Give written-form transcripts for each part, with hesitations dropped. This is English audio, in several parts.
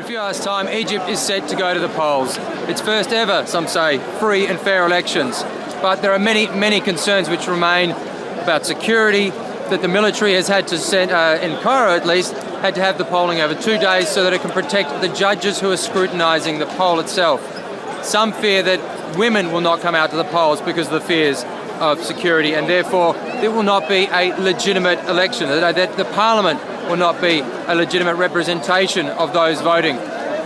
a few hours' time, Egypt is set to go to the polls. Its first ever, some say, free and fair elections. But there are many concerns which remain about security, that the military has had to send, in Cairo at least, had to have the polling over 2 days so that it can protect the judges who are scrutinising the poll itself. Some fear that women will not come out to the polls because of the fears of security, and therefore it will not be a legitimate election, that the parliament will not be a legitimate representation of those voting.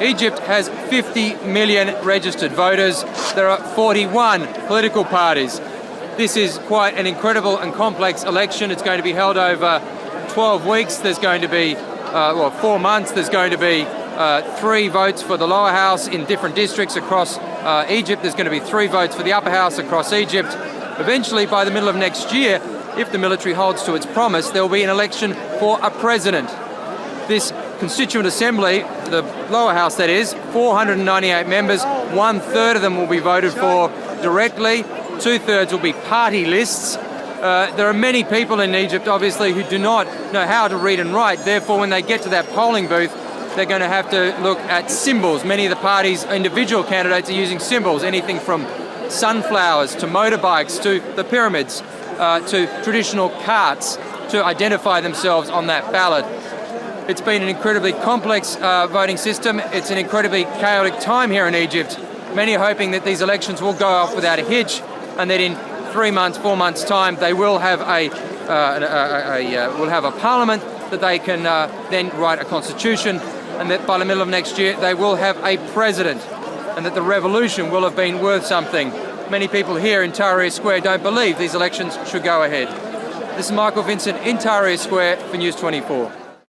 Egypt has 50 million registered voters. There are 41 political parties. This is quite an incredible and complex election. It's going to be held over 12 weeks. There's going to be, 4 months. There's going to be 3 votes for the lower house in different districts across Egypt. There's going to be 3 votes for the upper house across Egypt. Eventually, by the middle of next year, if the military holds to its promise, there will be an election for a president. This Constituent Assembly, the lower house that is, 498 members, 1/3 of them will be voted for directly, 2/3 will be party lists. There are many people in Egypt, obviously, who do not know how to read and write. Therefore, when they get to that polling booth, they're going to have to look at symbols. Many of the parties' individual candidates are using symbols, anything from sunflowers to motorbikes to the pyramids to traditional carts to identify themselves on that ballot. It's been an incredibly complex voting system. It's an incredibly chaotic time here in Egypt. Many are hoping that these elections will go off without a hitch, and that in 3 months, 4 months' time, they will have a parliament, that they can then write a constitution, and that by the middle of next year they will have a president, and that the revolution will have been worth something. Many people here in Tahrir Square don't believe these elections should go ahead. This is Vincent in Tahrir Square for News 24.